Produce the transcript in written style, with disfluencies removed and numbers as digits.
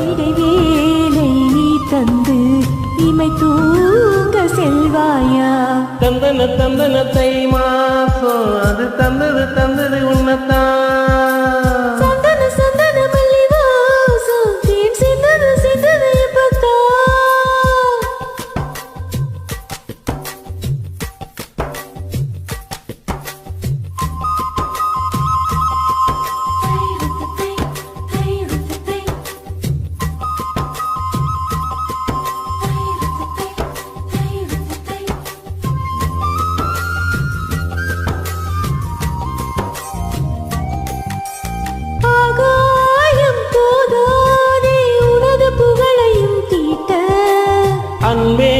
இடைவேளை நீ தந்து இமை தூங்க செல்வாயா தந்தன தந்தன தை மாசம் அது தந்தது உன்னத்தான் சந்தன சந்தன மல்லி வாசம் தேன் சிந்தது சிந்தது இப்பத்தான் ஆகாயம் போதாதே உனது புகழையும் தீட்ட அன்பே